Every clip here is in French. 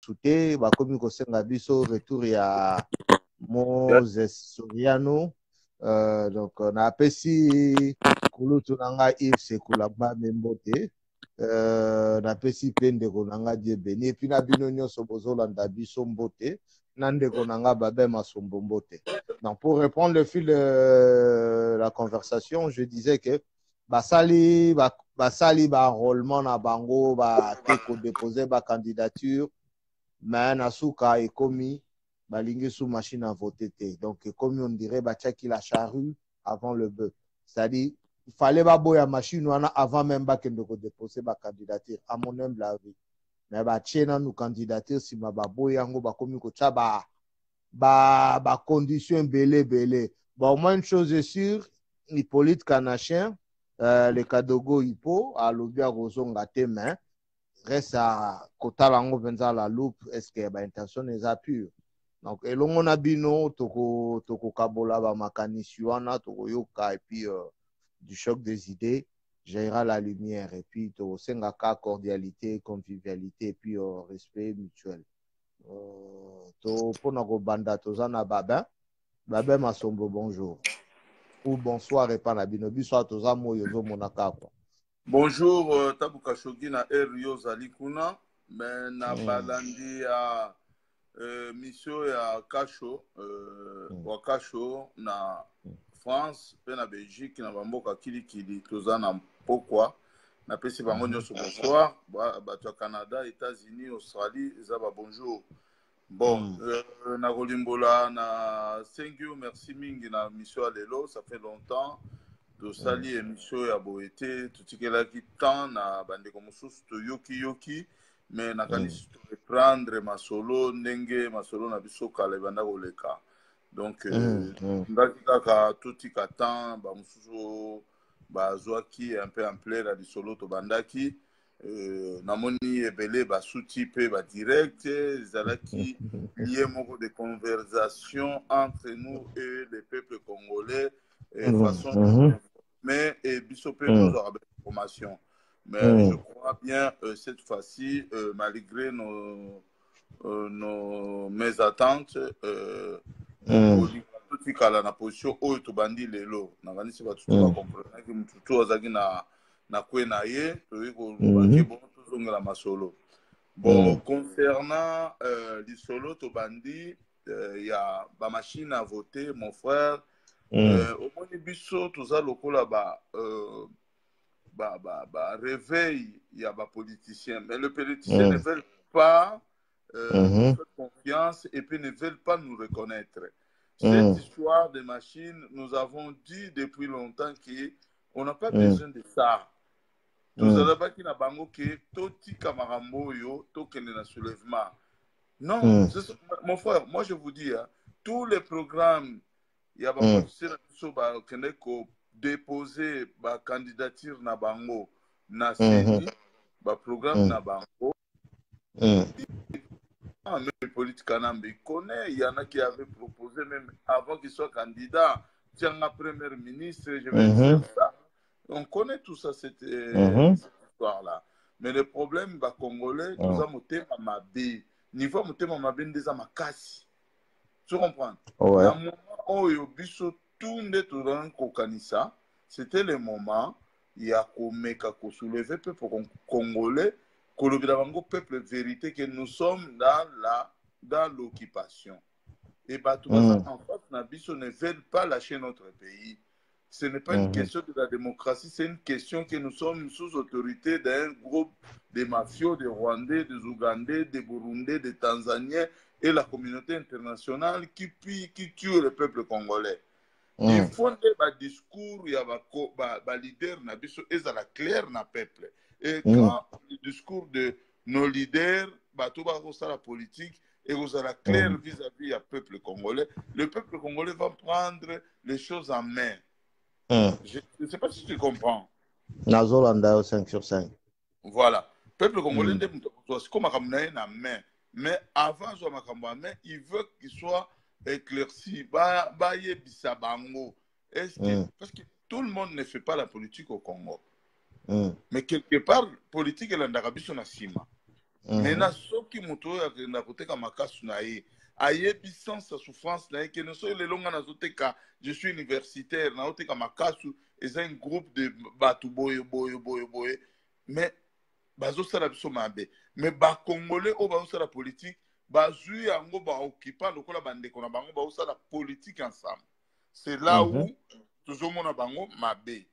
souté ba komi ko senga biso retour ya Moses Soriano donc na pesi kulutu nanga Yves Sekula ba membote na pesi pende ko nanga die beni et puis na bino nyonso bozolanda biso mbote na ndeko nanga babe masombo mbote. Donc pour reprendre le fil de la conversation, je disais que basali enrôlement na bango ba teko déposer ba candidature mais nasuka ekomi balingi sous machine à voter. Donc comme on dirait batiaki la charrue avant le bœuf. C'est-à-dire il fallait baboya machine wana avant même bakende ko déposer ba candidature à mon humble avis. Mais ba tchena nous candidature si ma baboya ngo bakomi ko tcha ba condition belé. Bon, au moins une chose est sûre, Hippolyte Kanachien, le Kadogo Hippo, à l'Obia Rosonga Temen, reste à Kotalango Venza la loupe, est-ce que ba intention est pure. Donc, et l'on a bino, toko kabola ba makanisiwana, toko yoka, et puis du choc des idées, jaillira la lumière, et puis toko sengaka cordialité, convivialité, et puis respect mutuel. Pour nos banda tozana babin masombo bonjour ou bonsoir et pas na binobi soit toza moyo zo monaka quoi. Bonjour Tabuka Shogi na Erio Zalikuna mais na balandi ya mission ya Kasho Wakasho na France pe na Belgique na bamboka kilikili tozana pokwa na pesi bango nyonso bonsoir bato ya Canada, États-Unis, Australie ezaba bonjour. Bon, na kolimbola na thank you, merci mingi na mission à lelo, ça fait longtemps. To sali émission ya boete, tutikelaki temps na bandeko mosusu to yoki, mais na kanisi to reprendre masolo ndenge masolo na biso kala banda koleka. Donc ngaki kaka tutika temps ba mosusu ba zwaki un peu ampleur la solo to bandaki. Namoni ebele basuti pe ba direct zalaki lié moko de conversation entre nous et le peuple congolais et façon mais et biso pe nous aura information mais je crois bien cette fois-ci malgré nos mésattentes tout kala na position oyo to bandi lelo na kanisi ba tout ba comprendre que mututu azaki na kwe na ye la masolo. Bon, concernant l'isolo tobandi, il y a ba machine à voter, mon frère. Au moins biso toza lokola réveil, il y a ba politicien, mais le politicien ne veut pas nous faire confiance et puis ne veulent pas nous reconnaître. Cette histoire de machine, nous avons dit depuis longtemps qu'on n'a pas besoin de ça. Nous allons pas qu'il y a bango que toti kamarambo yo tokende na soulèvement. Non, mon frère, moi je vous dis, hein, tous les programmes, il y a des politiciens qui déposer ma candidature na bango na CENI, ma programme na bango. Le politique canambe connaît, il y en a qui avaient proposé même avant qu'il soit candidat, tiens la première ministre, je vais faire ça. On connaît tout ça, cette histoire-là. Mais le problème, les Congolais, nous avons monté à ma bé. Niveau monté à ma bé, nous avons cassé. Tu comprends? Ouais. Dans le moment où il y a tout le monde, c'était le moment il y a qu'on soulever le peuple congolais, qu'on le peuple vérité que nous sommes dans l'occupation. Et tout en face, ne veulent pas lâcher notre pays. Ce n'est pas une question de la démocratie, c'est une question que nous sommes sous autorité d'un groupe de mafieux, de Rwandais, des Ougandais, des Burundais, des Tanzaniens et la communauté internationale qui tue le peuple congolais. Il faut des discours, il y a des leaders, et ça la clair na peuple. Et quand le discours de nos leaders, tout la politique, et vous allez clair vis-à-vis du peuple congolais, le peuple congolais va prendre les choses en main. Je ne sais pas si tu comprends. Nazolanda 5 sur 5. Voilà. Le peuple congolais, c'est comme un main. Mais avant de main, il veut qu'il soit éclairci. Parce que tout le monde ne fait pas la politique au Congo. Mais quelque part, la politique est l'Andarabi sur la cima. Maintenant soki moto akenda koteka makasu na ye ayebi sans sa souffrance na ye que ne so le longa na zoteka je suis universitaire na oteka makasu eza un groupe de batu boye mais bazosala biso mabe mais bakongolais oyo bazosala politique bazwi yango baoccupant lokola bandeko na bango bazosala politique ensemble. C'est là où tozomona bango mabe.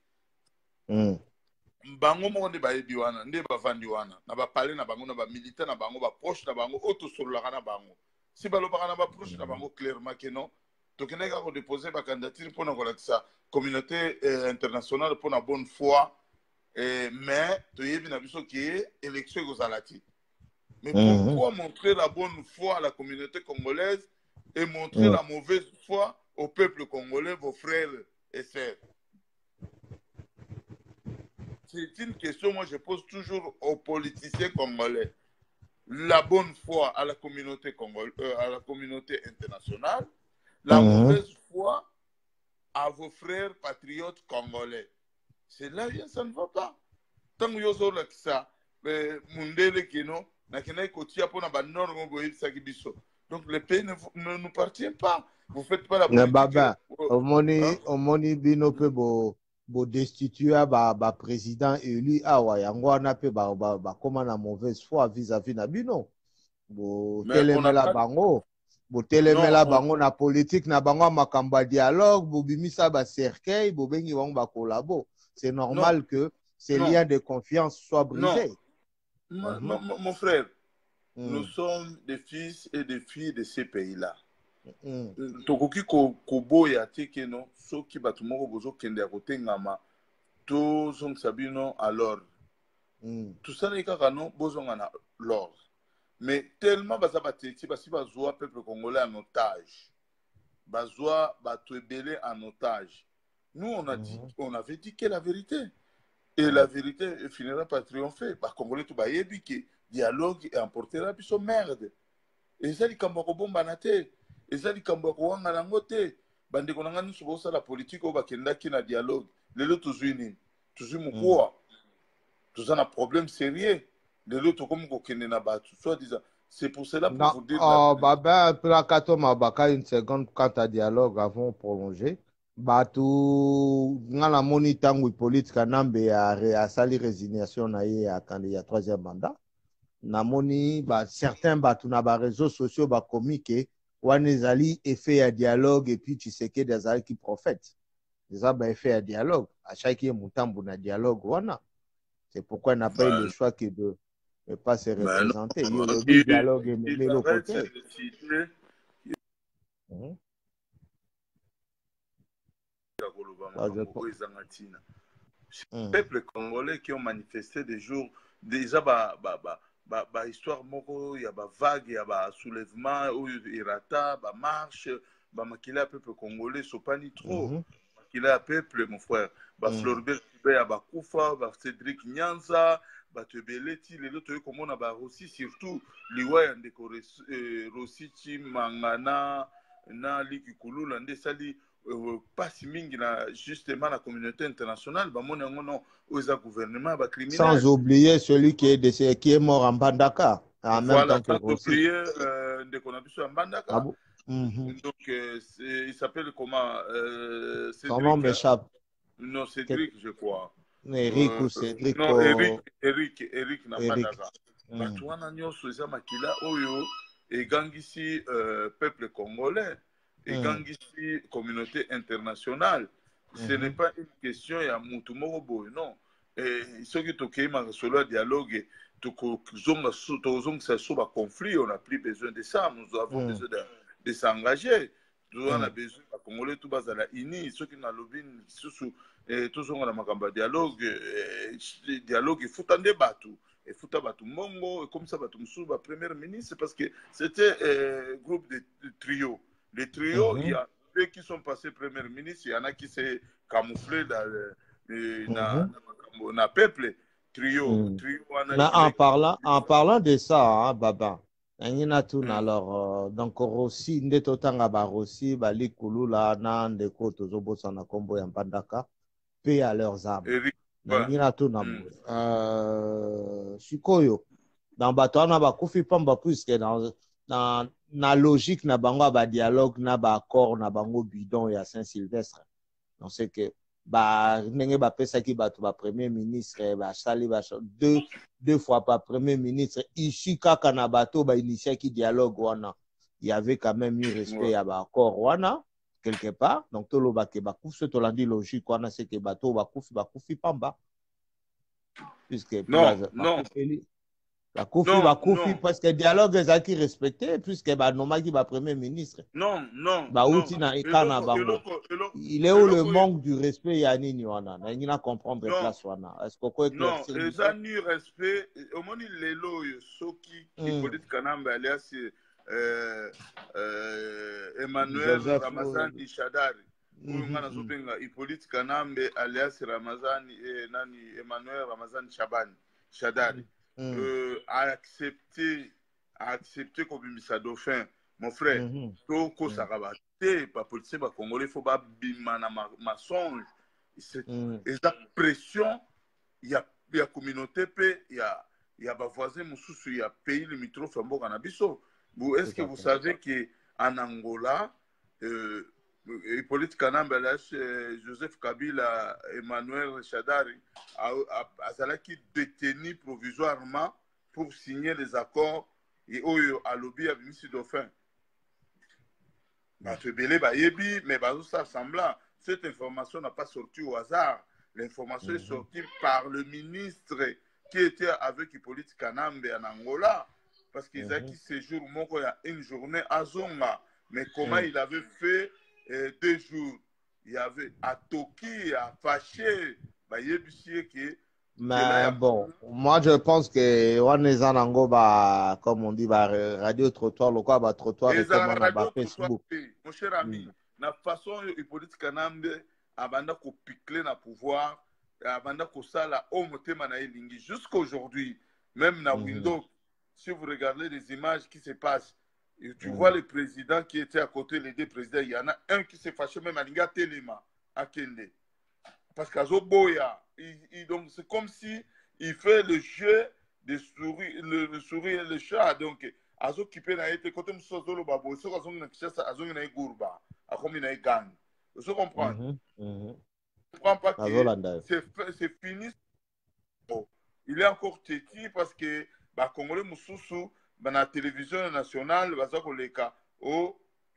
Bango moko nde bayebi wana nde bavandi wana na bapale na bango na bamilitaire na bango baproche na bango oyo tosololaka na bango si balobaka na baproche na bango clairement ke non tokendaki kaka kodepose bacandidature mpona kolakisa communauté internationale mpona bonne foi. Mais toyebi na biso ke élection ekozala ti. Mais pourquoi montrer la bonne foi à la communauté congolaise et montrer la mauvaise foi au peuple congolais, vos frères et sœurs? C'est une question, moi je pose toujours aux politiciens congolais. La bonne foi à la communauté à la communauté internationale, la mauvaise foi à vos frères patriotes congolais. C'est là où ça ne va pas. Tant que vous avez ça, mundele kino, na kena kotia pona ba norme boye sakibiso. Donc le pays ne nous appartient pas. Vous faites pas la politique. Baba, omoni bino pe bo destituer ba président élu awa yango wana pe ba koma na mauvaise foi vis-à-vis na bino. Bo telemela bango. Bo telemela bango na politique na bango makamba dialogue, bo bimisa ba cercueil, bo bengi bango ba collabo. C'est normal que ces liens de confiance soient brisés. Mon frère, nous sommes des fils et des filles de ces pays-là. Tokoki koboya teke no soki batu moko bozo kende ya kotengama to zong sabino alors tout ça n'est kaka non bozonga na l'or mais tellement baza bateti basi bazwa peuple congolais en otage bazwa batu ebele en otage. Nous on avait dit que la vérité et la vérité finira par triompher. Ba congolais tout bayebi que dialogue et emportera biso merde et ça likambo ko bomba na te. Et ça, les Cambodgiens, on a l'angoté. Bande qu'on a nous sur la politique au Bakenda qui na dialogue. Les autres tous unis, tous unis quoi? Tous un problème sérieux. Les autres comme qu'on kende na batu. Soit disant, c'est pour cela pour vous dire. Oh, baba, plakato mabaka une seconde quand à dialogue avant prolonger. Batu, ngala moni tangu politique kanambe a sali résignation na ye à candidat troisième mandat. Na moni ba certains batu na ba réseaux sociaux ba comique. Wanezali effet à dialogue et puis tu sais que des alliés qui prophètent. Des effet à dialogue. À chaque moutambo na dialogue wana. C'est pourquoi on n'a pas eu le choix que de ne pas se représenter. Il y a le dialogue et le côté. Peuple congolais qui ont manifesté des jours déjà histoire moko ya ba vague ya ba soulèvement ou irata ba marche ba makila peuple congolais sopani trop makila peuple mon frère ba Floribert ya ba Kufa ba Cédric Nyanza ba Tebeleti les autres comme on a ba aussi surtout liwa ya ndeko Rosichi Mangana na Likikulula nde sali passe mingi na justement la communauté internationale ba mona ngono aux gouvernements ba criminels. Sans oublier celui qui est mort en Bandaka en même temps que sans oublier de qu'on a vu sur Bandaka. Ah bon? Donc il s'appelle comment Cédric. Son nom m'échappe. Non, Cédric je crois. Eric ou Cédric. Non, Eric na Bandaka. Batouana nyoso eza makila oyo et gangisi peuple congolais. Et quand ici, communauté internationale, ce n'est pas une question ya mutu moko boy, non. Et ce qui est ma solo dialogue, ça soit un conflit, on n'a plus besoin de ça, nous avons besoin de s'engager. Nous avons besoin de Congolais tout bas à la INI, ceux qui n'ont lobby, tous on a ma dialogue, dialogue, il faut en débattre. Il faut abattre Mongo, et comme ça, abattre Moussouba, premier ministre, parce que c'était un groupe de trio. Les trios, il y a ceux qui sont passés premier ministre, il y en a qui s'est camouflé dans le peuple. Trio. En parlant de ça, hein, Baba, alors, donc, Rossi, Ndetotanga Rossi, Bali Kulula, Nande Koto Zobosana Kombo Yampandaka, paix à leurs âmes. Sikoyo, dans bato wana bakufi pamba puisque dans na logique na bango ba dialogue na ba accord na bango bidon ya Saint-Sylvestre. Donc c'est que ba ndenge bapesaki bato ba premier ministre basali deux fois par premier ministre ici kaka na bato ba initiaki dialogue wana, il y avait quand même eu respect ya ba accord wana quelque part. Donc tout le baké bakufi to landi logique wana c'est que bato bakufi pamba puisque non bakufi parce que dialogue ezaki respecté puisque ba nomaki ba premier ministre ba uti na ikana bango. Il est où le manque du respect ya nini wana na ngina comprendre place wana est-ce que quoi éclaircir non eza ni respect omoni lelo yo soki Hippolyte Kanambe alias Emmanuel Ramazani Shadari oyo nga nazobenga Hippolyte Kanambe alias Ramazani nani Emmanuel Ramazani Shadari a accepté kobimisa dauphin mon frère toko sakaba te ba politicien ba congolais faut ba bima na mensonge eza pression ya communauté pe ya ba voisin mususu ya pays limitrophe mboka na biso. Est-ce que vous savez que en Angola Hippolyte Kanambe Joseph Kabila Emmanuel Shadari azalaki détenu provisoirement pour signer les accords et oyo alobi abimisi dauphin bato ebele bayebi mais bazosa semblant. Cette information n'a pas sorti au hasard. L'information est sortie par le ministre qui était avec Hippolyte Kanambe en Angola parce qu'ils ont qui séjour il y a une journée à Zonga. Mais comment il avait fait 2 jours, il y avait à Toki, à fâché, mais bon, moi je pense que on est en Angola, comme on dit, radio trottoir, le quoi, trottoir et comment on a Facebook. Mon cher ami, la façon Hippolyte Kanambe abanda ko piquer na pouvoir, abanda ko sala au motema na elingi jusqu'à aujourd'hui, même na Windows, si vous regardez les images qui se passent, et tu vois le président qui était à côté, les deux présidents, il y en a un qui s'est fâché même à Linga Telema, à Kende. Parce qu'à Zoboya, donc c'est comme si il fait le jeu des souris, le souris et le chat. Donc, à Zokipe na été côté Moussozolo Babo, ce qu'on a fait, à Zong na Gourba, à comme na Gang. Vous comprenez? Je comprends pas que c'est fini. Il est encore têtu parce que bah Congolais Moussoussou dans la télévision nationale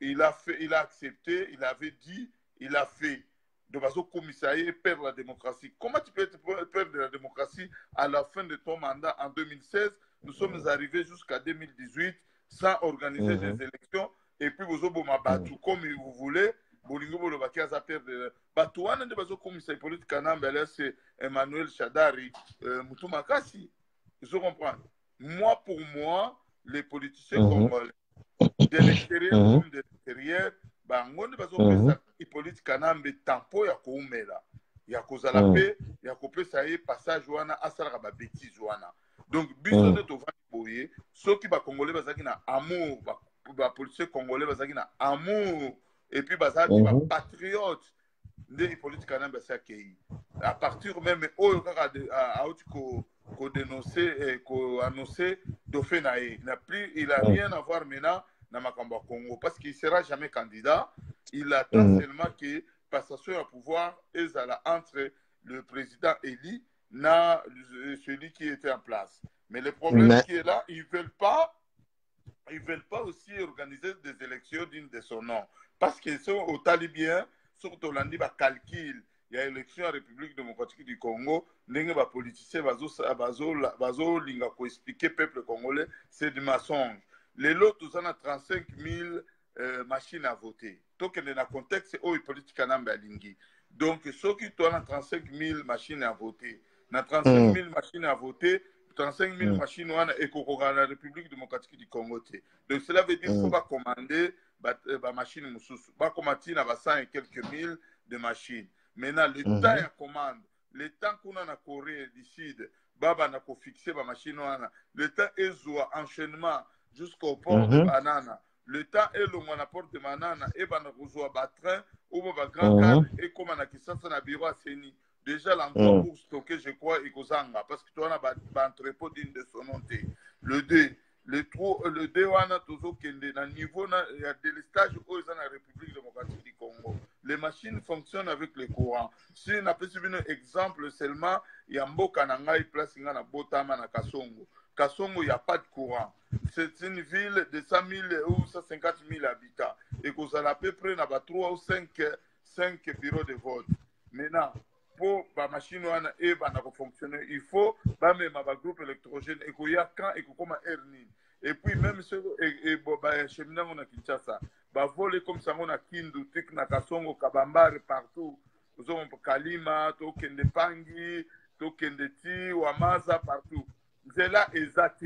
il a accepté, il avait dit, il a fait de façon commissariat perdre la démocratie. Comment tu peux perdre la démocratie à la fin de ton mandat en 2016? Nous sommes arrivés jusqu'à 2018 sans organiser des élections et puis vous avez battu comme vous voulez. Batouane de bazo commissaire politique Kanambe c'est Emmanuel Shadari Mutumakasi. Je comprends. Moi pour moi les politiciens congolais de l'extérieur comme de l'intérieur bangonde bazo pesa Hippolyte Kanambe tampo ya koumela ya kozala pe ya kopesa ye passage wana asala ba bêtise wana. Donc biso de tovandi boye soki ba congolais bazaki na amour ba politiciens congolais bazaki na amour et puis bazaki ba patriote de Hippolyte Kanambe sakei à partir même oyo kaka a ko dénoncer ko annoncer dauphin nae il a rien à voir maintenant na makambo Congo parce qu'il sera jamais candidat. Il attend seulement que passation à pouvoir ezala entre le président élu na celui qui était en place. Mais le problème qui est là, ils veulent pas aussi organiser des élections dignes de son nom. Parce qu'ils sont au talibien, surtout l'andi ba calcul, il y a élection en République démocratique du Congo, n'engue ba politicien bazo linga ko expliquer peuple congolais, c'est du mensonge. Les lots, tous en a 35 000 machines à voter. Donc, dans le contexte, c'est Hippolyte Kanambe alingi. Donc, ceux qui ont 35 000 machines à voter, na 35 000 machines à voter, 35 000 machines et dans la République démocratique du Congo. Donc, cela veut dire qu'il faut pas commander des machines moussous. Pas commander à 100 et quelques mille de machines. Maintenant, le temps à commande, le temps qu'on a en Corée du Sud, Baba n'a pas fixé ma machine, le temps est enchaînement jusqu'au port de Banana. Le temps est le monopole de Banana et va nous train ou va grand cadre et comme on a qui ça na bureau à Seni. Déjà l'endroit pour stocker je crois Ikozanga parce que tu as un entrepôt digne de son nom. le D. Le D wana tozo kende na niveau il y a délestage aux dans la République démocratique du Congo. Les machines fonctionnent avec le courant. Si on a pu suivre un exemple seulement, il y a mboka na ngai place ngana botama na Kasongo. Kasongo, il n'y a pas de courant. C'est une ville de 100 000 ou 150 000 habitants. Et qu'on a à peu près 3 ou 5 bureaux de vote. Maintenant, pour la machine et fonctionner, il faut même un groupe électrogène et qu'il y a quand et comment Ernie. Et puis même ceux et cheminant on a Kinshasa, voler comme ça on a Kindu, Tik na Kasongo, Kabambare partout. Nous avons Kalima, Tokende Pangi, Tokende Ti, Wamaza partout. C'est là exact.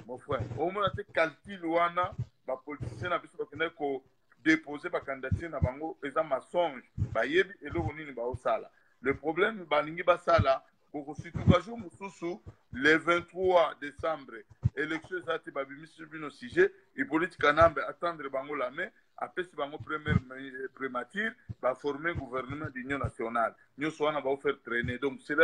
Mon frère, au moins on a calcul wana, les politiciens na biso bakende ko déposer ba candidature na bango eza mensonge. Ba yebi eloko nini ba osala. Le problème, le 23 décembre, l'élection a été sujet, et politique attendre la main, après si bango première prémature, va former un gouvernement d'union nationale. Nous sommes va faire traîner. Donc, ce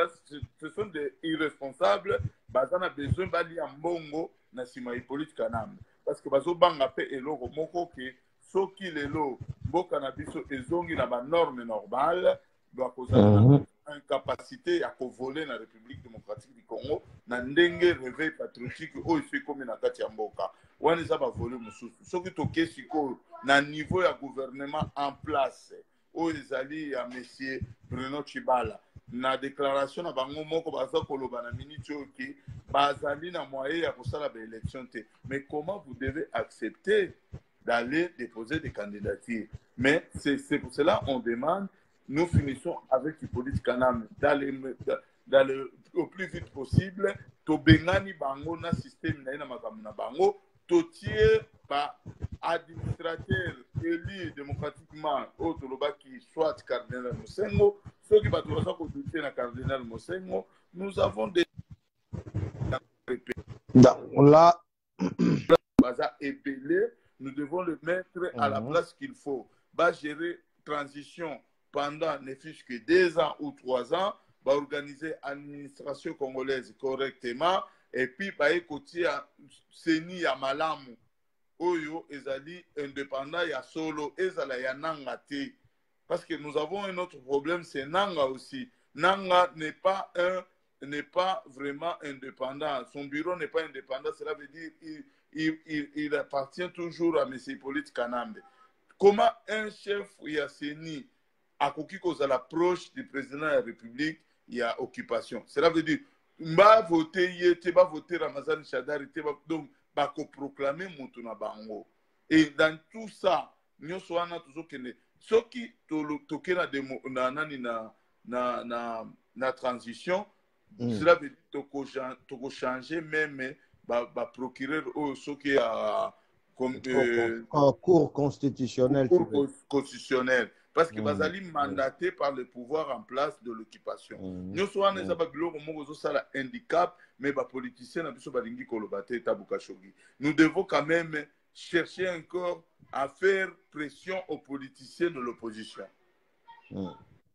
sont des irresponsables, on a besoin d'aller en bongo, na sima politique kanambe. Parce que bazo banga pe eloko moko ke, soki lelo, mboka na biso ezongi na ba norme normale, doit causer incapacité à voler dans la République démocratique du Congo, dans ndenge réveil patriotique où il fait comme na kati ya mboka. On les a pas volé mususu. Ce qui toke siko na niveau ya gouvernement en place, où ils allaient à monsieur Bruno Chibala. Na déclaration na bango moko baza koloba na minute oki bazali na moyen ya kosala ba élection te. Mais comment vous devez accepter d'aller déposer des candidatures? Mais c'est pour cela on demande. Nous finissons avec Hippolyte Kanam au plus vite possible. To bengani bango na système na makamuna bango. To tie par administrateur élu démocratiquement au Toloba qui soit cardinal Mosengo. Ceux qui va trouver ça qu'on na cardinal Mosengo. Nous avons des là baza épelé. Nous devons le mettre à la place qu'il faut. Va gérer transition pendant ne fût-ce que 2 ans ou 3 ans, va organiser l'administration congolaise correctement et puis va écouter Seni ya Malamu, Oyo, Ezali, indépendant, ya Solo, Ezala, ya Nanga te. Parce que nous avons un autre problème, c'est Nanga aussi. Nanga n'est pas vraiment indépendant. Son bureau n'est pas indépendant. Cela veut dire il appartient toujours à M. Hippolyte Kanambe. Comment un chef Yasseni à l'approche du président de la République, il y a occupation. Cela veut dire, va voter Ramazan Chadari, donc, va proclamer Moutuna Bango. Et dans tout ça, nous sommes toujours ce qui toque na transition, cela veut dire que changer même procureur ou ce qui a comme cours constitutionnel. Constitutionnel. Parce que Bazali mandaté par le pouvoir en place de l'occupation. Nous sommes un handicap, mais les politiciens nous devons quand même chercher encore à faire pression aux politiciens de l'opposition.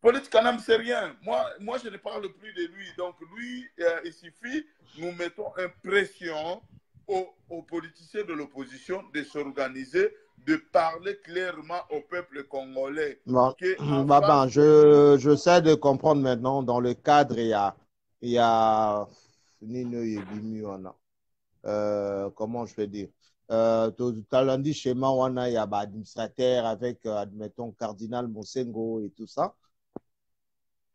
Politique Kanam, c'est rien. Moi, je ne parle plus de lui. Donc, lui, il suffit, nous mettons une pression aux politiciens de l'opposition de s'organiser, de parler clairement au peuple congolais. Bon, j'essaie de comprendre maintenant dans le cadre, il y a comment je vais dire, tout à l'heure dit schéma il y a administrateur avec admettons cardinal Mosengo et tout ça.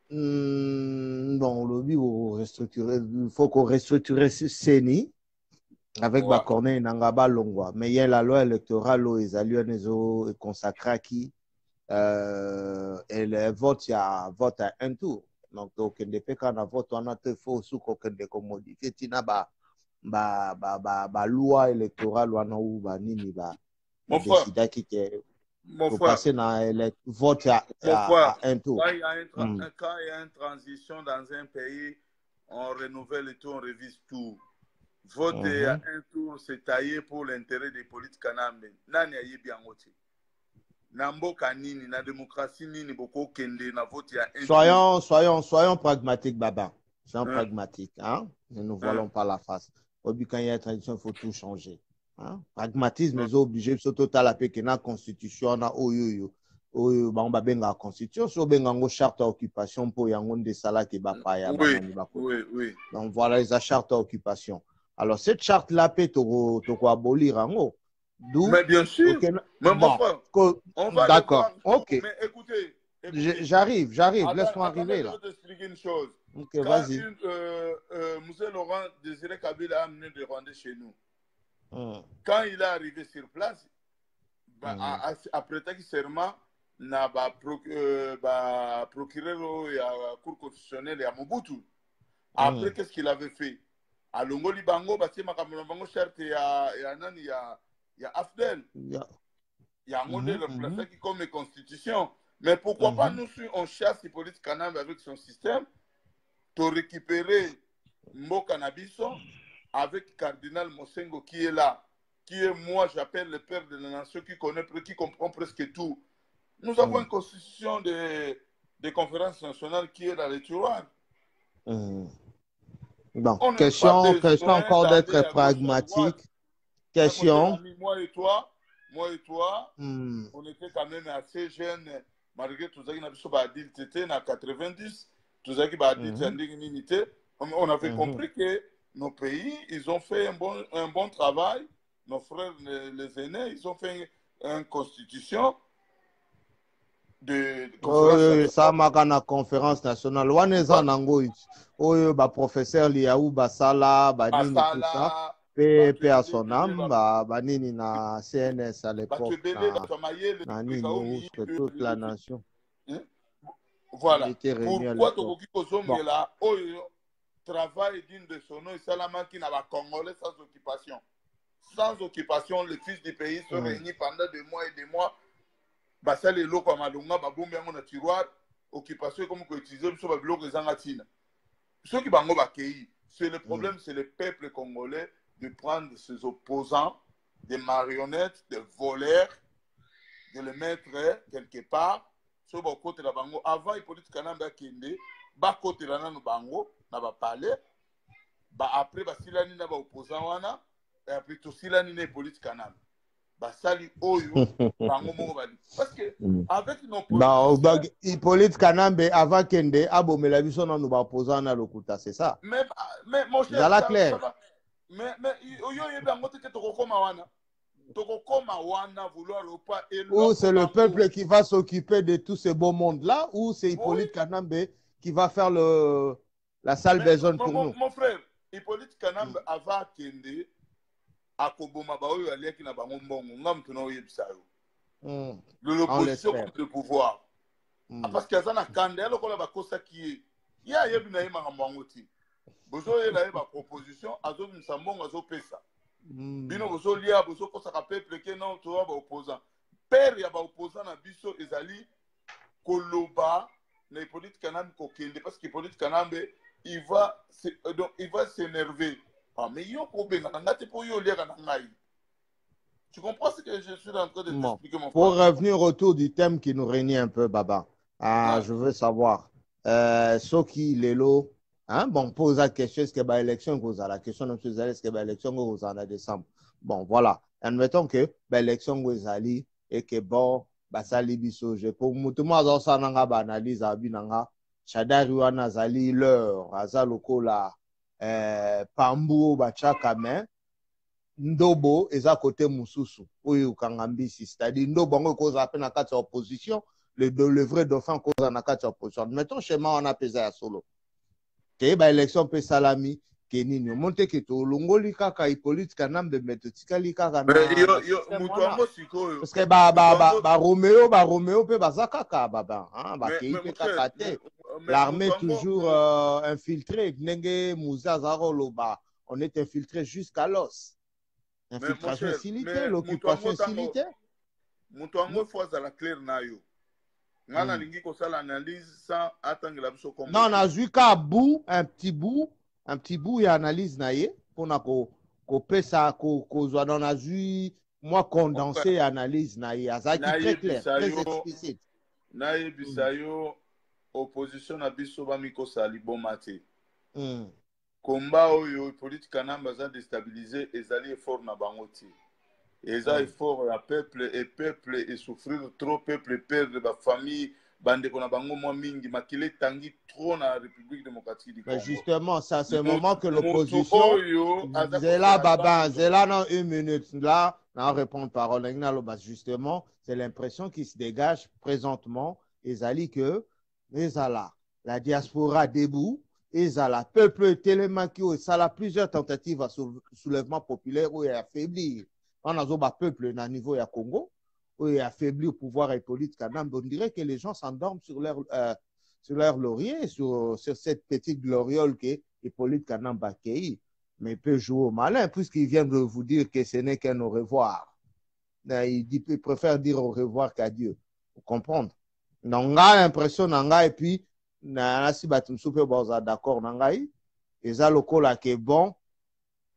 Bon, il faut qu'on restructure Seni avec Bakorné et Nangaba Longwa. Mais il y a la loi électorale où ils allaient consacrer qui et le vote, il y a vote à un tour. Donc, il y a un vote, on a fait faux sous qu'on modifier. Il y a une loi électorale où il décide qui pour passer dans le vote à un tour. Quand il y a une transition dans un pays, on renouvelle et tout, on révise tout. Voter à un tour, c'est taillé pour l'intérêt des politiques kanambe. Nani aye bien voté. Nambo kanini, na démocratie nini boko kende na vote à un tour. Soyons pragmatiques, Baba. Soyons pragmatiques, hein? Ne nous voilons pas la face. quand il y a transition, il faut tout changer. Hein? Pragmatisme est obligé, surtout à la paix, la constitution, on va bien la constitution, sur bien charte d'occupation pour y avoir des salaires qui va pas. Oui. Donc voilà, les charte d'occupation. Alors cette charte-là, peut abolir. Mais bien sûr. Mais mon frère, on va le voir. Ok. Mais écoutez. J'arrive. Laisse-moi arriver là. Je vais t'expliquer une chose. Ok, quand vas-y. Moussa Laurent Désiré Kabila a amené des Rwandais chez nous, quand il est arrivé sur place, après qu'il serment, na procureur et la Cour constitutionnelle et à Mobutu. Après, qu'est-ce qu'il avait fait? À Longoli Bango, Bango charte, il y a Afdel. Il y a un modèle remplacé qui comme constitution. Mais pourquoi pas nous, on chasse Hippolyte Kanambe avec son système, pour récupérer Mboka Nabiso avec Cardinal Mosengo qui est là, qui est moi, j'appelle le père de la nation, qui comprend presque tout. Nous avons une constitution de conférence nationale qui est dans les tiroirs. Bon, question encore d'être pragmatique. Question. Moi et toi, on était quand même assez jeunes, malgré tout ça, qui a 90, tout ça qui on avait compris que nos pays, ils ont fait un bon travail. Nos frères, les aînés, ils ont fait une constitution de ça m'a na conférence nationale. Waneza nango oyo ba professeur Liaou Basala, banini tout ça. Paix à son âme, banini na CNS à l'époque, na nini toute la nation. Voilà. Pourquoi Tokoki Kozonge là, travail digne de son nom, et Salama qui n'a pas Congolais sans occupation. Sans occupation, les fils du pays se réunissent pendant des mois et des mois. Ça les locaux à Malunga, Baboumé en tiroir, occupation comme qu'on utilise, sur le bloc des Angatines. Ceux qui bango bakei, c'est le problème, c'est le peuple congolais de prendre ses opposants, des marionnettes, des voleurs, de les mettre quelque part. Sur le côté de la bango, avant Hippolyte Kanambe Kende, bas côté de la bango, n'a pas parlé. Après, Silani n'a pas opposant wana, et après tout Silani n'a Hippolyte Kanambe. Sali Oyo, bango mongo bali. Parce que avec nos politiciens, Hippolyte Kanambe avant Kende, abo melabiso na nous opposant na lokuta, c'est ça. Mais mon cher, ça clair. Mais Oyo yebango te tokokoma wana. Ou c'est le peuple qui va s'occuper de tout ce beau monde-là, ou c'est Hippolyte Kanambe qui va faire la sale besogne pour nous. Mon frère, Hippolyte Kanambe avant Kende, à Koboma Baoyo Aliaki na bango mbongo, ngam tuno yebisayo. L'opposition contre le pouvoir. Parce que ça na kande, alors qu'on a bakosa qui est, ya yebina yema ngambangoti. Bozo yela yeba proposition, azo msambongo azo pesa. Bino bozo lia bozo kosa ka peuple ke non to ba opposant. Père ya ba opposant na biso ezali koloba na Hippolyte Kanambe kokende parce que Hippolyte Kanambe il va s'énerver. Ah mais yo ko benga ngate po yo lia kana ngai. Tu comprends ce que je suis en train de t'expliquer mon frère? Pour revenir autour du thème qui nous réunit un peu Baba. Je veux savoir Soki Lelo. Hein? Bon, pose la question, est-ce qu'il y a élection la question de M. Zali, est-ce qu'il y a élection en décembre? Bon, voilà. Admettons que l'élection est et que bon, ça libiso. Pour tout le monde, ça n'a pas analyse à Binanga. Chadari wana Zali leur, Azaloko la, Pambu, Bachakame, Ndobo, et à côté Moussousou, ou Kangambisi. C'est-à-dire, Ndobo, on cause à peine à 4 opposition, le vrai dauphin cause à 4 opposition. Admettons, chez moi, on a pesé à solo. Élection pe salami kenini monte ke to longoli kaka Hippolyte Kanambe metotikali kaka na parce que ba Romeo pe bazakaka baba hein ba kei pe kaka te l'armée toujours infiltrée nenge Moussa Zaroloba on est infiltré jusqu'à l'os infiltration silité l'occupation silité mutuango fois à la claire nayo. Non, on a vu qu'à bout, un petit bout, il y a analyse naïe pour qu'on ça, qu'on a vu, moi, condensé, analyse naïe, très clair, très explicite. Naïe Bisayo, opposition à Bisoba Miko Sali, bon maté. combat oyo politique kanamba za déstabiliser ezali effort na bango ti eza effort ya peuple et souffrir trop peuple perdre ba famille bandeko na bango mwa mingi makile tangi trop na République démocratique du Congo. Mais justement, ça c'est le moment que l'opposition Zela Baba, Zela dans une minute là, on répond parole justement, c'est l'impression qui se dégage présentement ezali que ezala la diaspora debout ezala peuple tellement qui ça a plusieurs tentatives à soulèvement populaire où il affaibli on a un peuple à niveau ya Congo où il affaibli au pouvoir et politique on dirait que les gens s'endorment sur leur laurier sur cette petite gloriole que Hippolyte Kanamba Kei, mais il peut jouer au malin puisqu'il vient de vous dire que ce n'est qu'un au revoir. Il préfère dire au revoir qu'à Dieu. Vous comprenez? Donc, on a l'impression et puis si d'accord et ça le col qui est bon,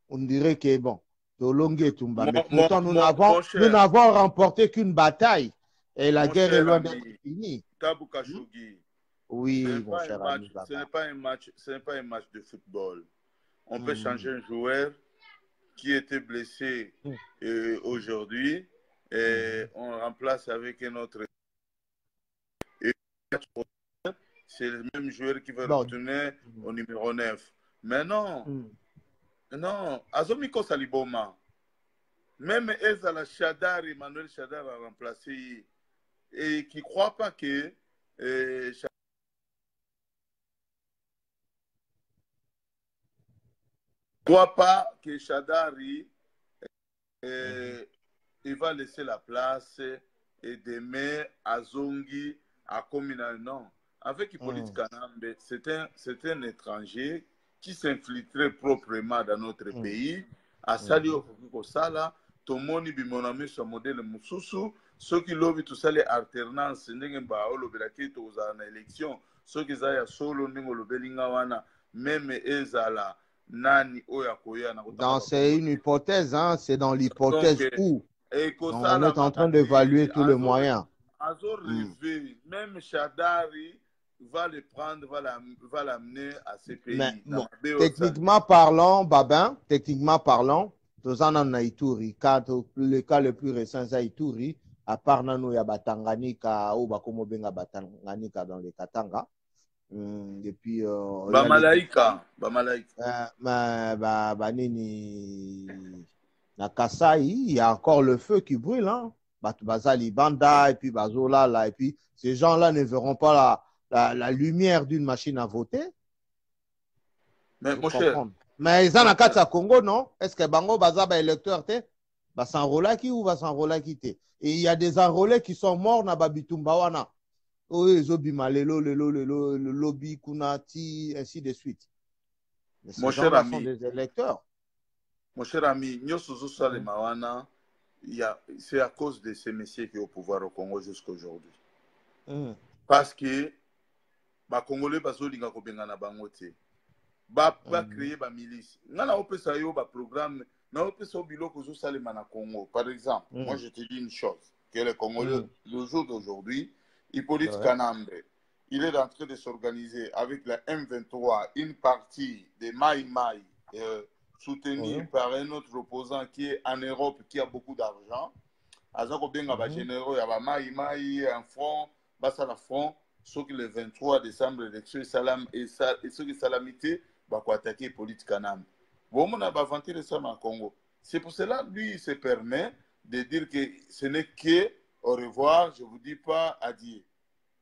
on dirait qu'il est bon. Mais pourtant, nous n'avons remporté qu'une bataille et la guerre est loin d'être finie. Tabu Khashoggi. Oui, mon cher ami. Ce n'est pas un match de football. On peut changer un joueur qui était blessé aujourd'hui et on remplace avec un autre. Et c'est le même joueur qui va retourner au numéro 9. Mais non, non, Azomiko Saliboma. Même Ezala Chadar, Emmanuel Chadar a remplacé et qui ne croit pas que crois pas que Chadari il va laisser la place et demain à Zongi, à Komina. Non. Avec Hippolyte Kanambe, c'est un étranger qui s'infiltrait proprement dans notre pays. À Salio Kosala, Tomoni Bimonami, son modèle Moussousou, ceux qui l'ont vu tout ça, les alternances, Nengemba, Olobelaki, aux élections, ceux qui ont solo, Nengolobelingawana, même Ezala. Donc c'est une hypothèse, hein? C'est dans l'hypothèse où on est en train d'évaluer tous les moyens. Même Chadari va le prendre, va l'amener à ces pays. Mais, bon, techniquement parlant, Babin, techniquement parlant, tous en Naïtouri, le cas le plus récent, c'est Ituri, à part Nanou Yabatanganika ou Bakomobenga Batanganika dans les Katanga. Depuis Bamalaïka Banini na Kasai, il y a encore le feu qui brûle, hein. Bazali Banda et puis Bazola là, et puis ces gens-là ne verront pas la lumière d'une machine à voter. Mais mon cher, mais ils en ont qu'à Congo, non? Est-ce que Bango Bazaba électeur te va s'enrôler qui ou va s'enrôler qui te? Et il y a des enrôlés qui sont morts na Babitumbawana. Le lobby, Kunati, ainsi de suite. Mon cher ami, sont des électeurs. Mon cher ami, c'est à cause de ces messieurs qui sont au pouvoir au Congo jusqu'à aujourd'hui. Parce que les Congolais va créer des milices. Nous avons un programme, nous avons un Congo. Par exemple, moi je te dis une chose, que les Congolais, le jour d'aujourd'hui, Hippolyte Kanambe, il est en train de s'organiser avec la M23, une partie des Maï Maï, soutenu par un autre opposant qui est en Europe, qui a beaucoup d'argent. Azako Benga va généraux, il y a Maï Maï, un front, basa la front, ceux qui le 23 décembre, l'élection et ceux qui salamité, va attaquer Hippolyte Kanambe. Bon, on a vanté ça dans le Congo. C'est pour cela, lui, il se permet de dire que ce n'est que au revoir, je ne vous dis pas adieu.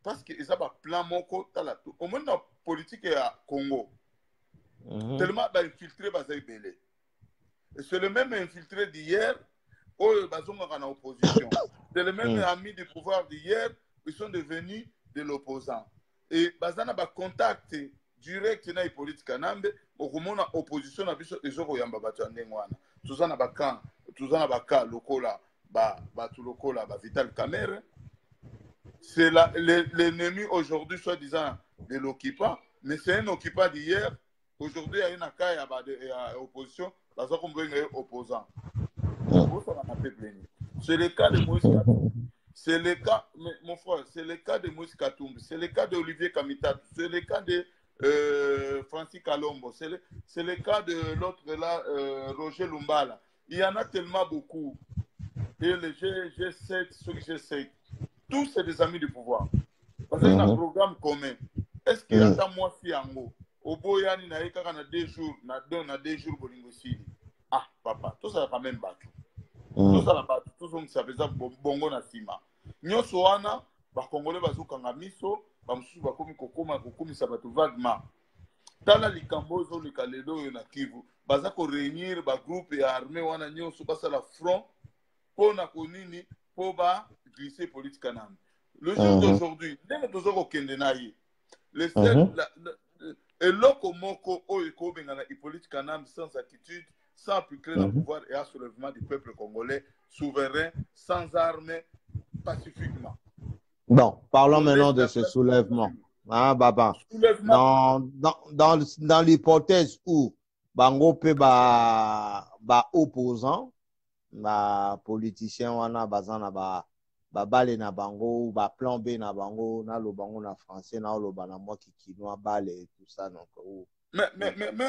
Parce que ça va plan mon côté là. Au moins dans la politique à Congo, tellement d'infiltrés Bazaï Belé. Et c'est le même infiltré d'hier, où Bazong en opposition. C'est le même ami du pouvoir d'hier, ils sont devenus de l'opposant. Et Bazana va contacter direct na Hippolyte Kanambe, au moment de opposition, ils ont yamba batandengwana. Tout ça n'a pas quand, tout ça n'a pas quand, lokola. Vital Kamerhe, c'est l'ennemi aujourd'hui, soi-disant, de l'occupant, mais c'est un occupant d'hier. Aujourd'hui, il y a une cas, il y a opposition, parce qu'on veut un opposant. C'est le cas de Moïse Katumbi. C'est le cas, mon frère, c'est le cas de Moïse Katumbi. C'est le cas d'Olivier Kamitatou. C'est le cas de Francis Kalombo, c'est le cas de l'autre là, Roger Lumbala. Il y en a tellement beaucoup. Et les G7, ceux qui G7, tous c'est des amis du pouvoir. Parce qu'il y a un programme commun. Est-ce qu'il y a tant moi si en haut? Au Boyani, il y a 2 jours, na 2 jours, ah, papa, tout ça va quand même battre. Tout ça va battre. Tout ça, ça fait ça, bongo na sima. Nyoso wana, ba Congolais bazokanga miso, ba mususu bakomi kokomisa bato vaguement. Tala likambo zo likaledo yo na Kivu, baza ko réunir ba groupe ya armée wana nyoso basala front pour na konini pour ba glisser politique nam. Le jour d'aujourd'hui, ndenge tozoko kende na ye. Le seul eloko moko oyo ekobenga na politique nam sans attitude, sans appliquer le pouvoir et un soulèvement du peuple congolais souverain, sans armes, pacifiquement. Bon, parlons maintenant de ce soulèvement. Hein, Baba. Dans l'hypothèse où Bango peut opposant, politicien wana bazana bale na bango, plan B na bango, na lo bango na français, na lo na moi qui kinois bale et tout ça donc. Mais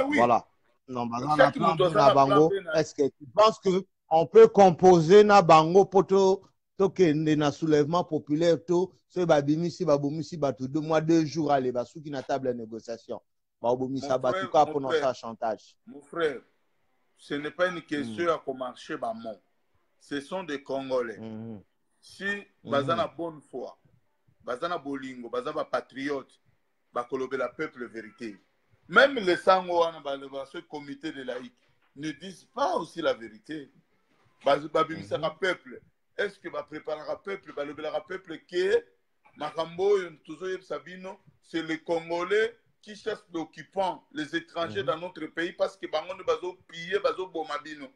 oui. Voilà. Non, bazana plan B na bango. Est-ce que tu penses que on peut composer na bango poto tokende na soulèvement populaire to ce babimisi babomisi batu 2 mois 2 jours aller basuki na table de négociation babomisa batu ka pour ça chantage. Mon frère, ce n'est pas une question à marcher bamon. Ce sont des Congolais. Si bazana bonne foi, bazana bolingo, bazana patriote, bakolobe la peuple vérité. Même les sango ce comité de laïcs ne disent pas aussi la vérité. Babimisa peuple. Est-ce que va préparer un peuple, va lever un peuple qui est Makambo, Sabino, c'est les Congolais qui chassent les occupants, les étrangers dans notre pays parce que Bango ne bazo piller, bazo bomabino.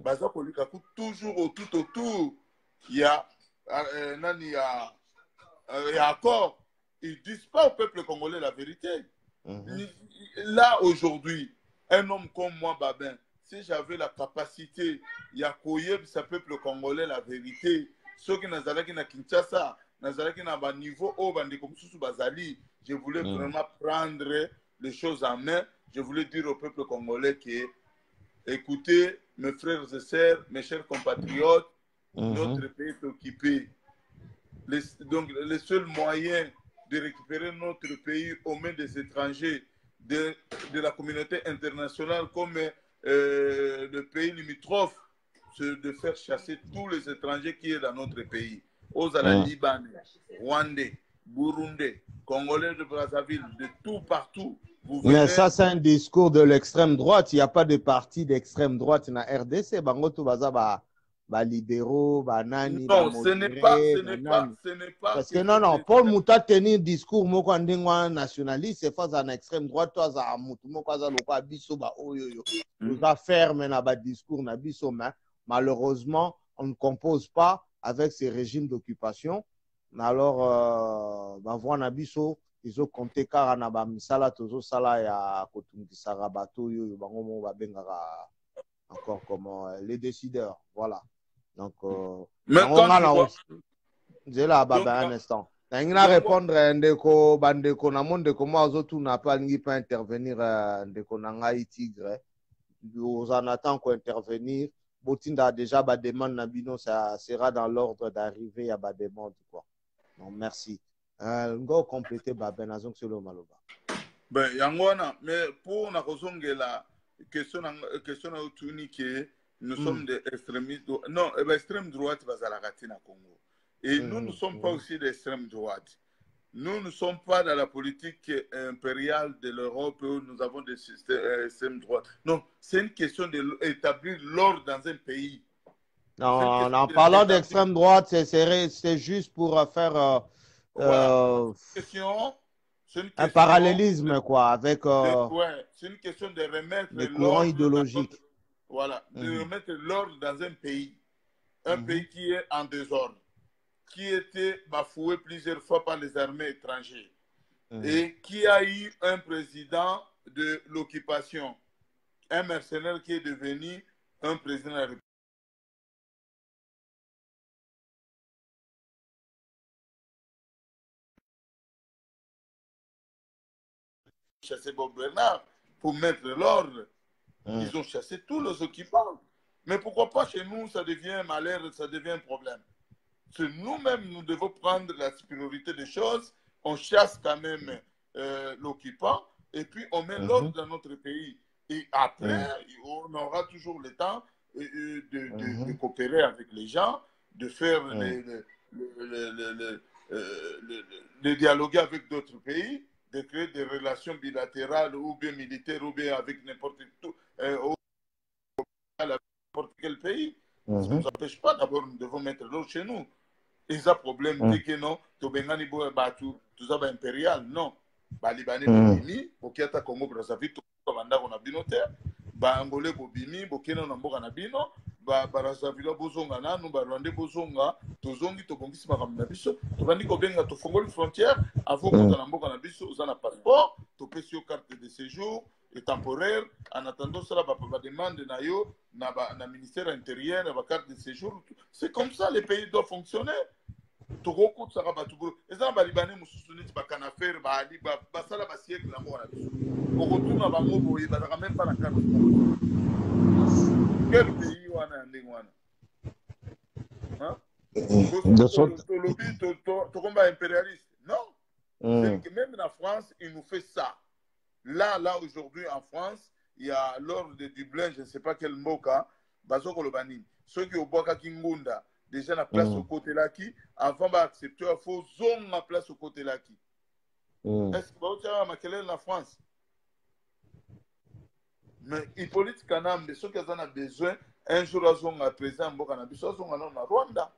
Bazo kolikaku toujours tout autour. Il y a accord. Ils disent pas au peuple congolais la vérité. Là aujourd'hui, un homme comme moi, Babin, si j'avais la capacité, Yakoyeb, ce peuple congolais, la vérité, ceux qui n'ont pas na Kinshasa, n'ont pas niveau haut, bazali, je voulais vraiment prendre les choses en main. Je voulais dire au peuple congolais que, écoutez, mes frères et sœurs, mes chers compatriotes, notre pays est occupé. Donc, le seul moyen de récupérer notre pays aux mains des étrangers, de la communauté internationale comme le pays limitrophe, c'est de faire chasser tous les étrangers qui sont dans notre pays. Aux Libanais, Rwandais, Burundais, Congolais de Brazzaville, de tout partout. Mais ça, c'est un discours de l'extrême droite. Il n'y a pas de parti d'extrême droite dans la RDC. Bangoto baza libéraux, nani, non, ce n'est pas. Parce que non, Paul Mouta tenir discours moko ndengwa nationaliste, c'est face à l'extrême droite, toi za mutu moko za lokwa biso ba oyoyo. Nous a ferme na ba discours na biso, mais malheureusement, on ne compose pas avec ces régimes d'occupation. Alors, voilà biso, ils ont compté car na ba misala tozo sala ya kotungisa bato yoyo bango mo ba bengaka encore comment les décideurs, voilà. Donc, mais quand tu vois, j'ai là un instant. Je répondre à Ndeko, Bandeko, na monde comme moi, autres n'a pas intervenir Ndeko Nangai Tigre. Nous en attendons qu'on intervenir. Botinda déjà ba demande Nabino, ça sera dans l'ordre d'arrivée à ba demande quoi. Donc merci. Ngo compléter ba benazon sur le maloba. Ben yangwana, mais pour na kozonge la question à utunique. Nous sommes des extrémistes. Non, l'extrême droite va à la Ratina Congo. Et nous ne sommes pas aussi d'extrême droite. Nous ne sommes pas dans la politique impériale de l'Europe où nous avons des systèmes extrême droite. Non, c'est une question d'établir l'ordre dans un pays. Non, en parlant d'extrême droite, c'est juste pour faire voilà. un parallélisme quoi, avec ouais, c'est une question de remettre les courants idéologiques. Voilà, de remettre l'ordre dans un pays. Un pays qui est en désordre, qui était bafoué plusieurs fois par les armées étrangères et qui a eu un président de l'occupation, un mercenaire qui est devenu un président de la République. chassé Bob Bernard pour mettre l'ordre. Ils ont chassé tous les occupants. Mais pourquoi pas chez nous, ça devient malheur, ça devient un problème. C'est nous-mêmes, nous devons prendre la supériorité des choses. On chasse quand même l'occupant et puis on met l'ordre dans notre pays. Et après, on aura toujours le temps de coopérer avec les gens, de faire de dialoguer avec d'autres pays, de créer des relations bilatérales ou bien militaires ou bien avec n'importe quel pays. Ça ne nous empêche pas. D'abord, nous devons mettre l'ordre chez nous. Et ça, problème, c'est que non, tout ça va impérial, non. Libanais, Bobimi, Bokiata Congo, Brazzaville, tout le monde a binoté. Angolais, Bobimi, Bokena, Namboka, Nabino, Brazzaville, Bozonga, nous, Rwandais, Bozonga, Tozongi, Tobongis, Maramnabiso, Tobandi, Kobenga, Tofongo, les frontières, avant qu'on Namboka, Nabiso, vous avez un passeport, Topé sur carte de séjour, et temporaire, en attendant cela, va demander Nayo, na ministère intérieur, na carte de séjour. C'est comme ça, les pays doivent fonctionner. Toko ça va tout. Et ça, les Libanais, nous soutenons pas qu'en affaire, ça là, siècle la mort. On retourne à Bango, il va même pas la carte. Quel pays on a un lobby, ton combat impérialiste. Non. C'est que même en France, il nous fait ça. Là, aujourd'hui, en France, il y a l'ordre de Dublin, je ne sais pas quel mot, Bazo Kolobani. Ceux qui ont Boka Kingunda, déjà la place au côté là qui, avant d'accepter, il faut zone la place au côté là qui. Est-ce que vous avez quelle est la France? Mais Hippolyte Kanam, ceux qui ont besoin, un jour, ils ont un président Boka Nabiso, ils ont un Rwanda.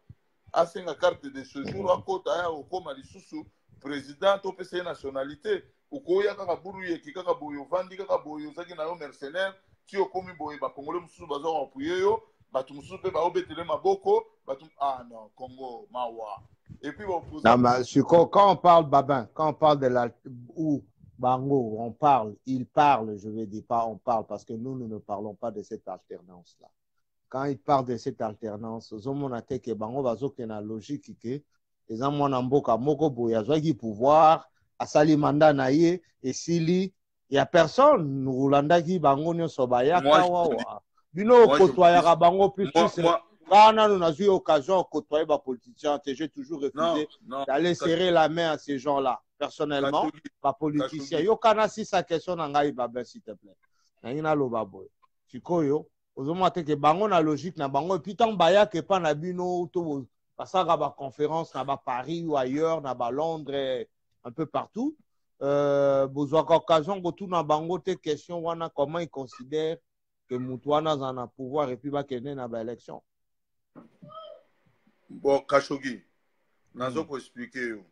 À une carte de séjour, à côté, au Koma Lisusu, président, au PC nationalité. Ukoya kaka buruye kaka boyo vandi kaka boyo zaki na yo mercenaire ti okomi boye ba congolais mususu bazo appuyer yo batu mususu pe ba obetele maboko batu non Congo mawa et puis ba opposer. Non mais quand on parle Babin, quand on parle de la ou Bango, on parle, il parle, je veux dire pas on parle parce que nous ne parlons pas de cette alternance là. Quand il parle de cette alternance, zomona te ke Bango bazo ke na logique ke eza mwana mboka moko boye azwaki pouvoir asali mandat na ye esili ya personne nulandaki bango nyonso bayaka wawa bino kotoyaka bango plus kana nous avons eu occasion de côtoyer les politiciens j'ai toujours refusé d'aller serrer la main à ces gens-là personnellement pas politiciens yo kana si sa question na ngai Babin s'il te plaît na loba boy sikoyo ozomwa te ke bango na logique na bango et puis tant bayaka pas na bino to pasaka ba conférence na ba Paris ou ailleurs na ba Londres un peu partout. Vous avez occasion de tout dans bango tes questions comment ils considèrent que Moutouana en a pouvoir et puis va qu'il y ait une élection. Bon, Khashoggi, nous allons expliquer.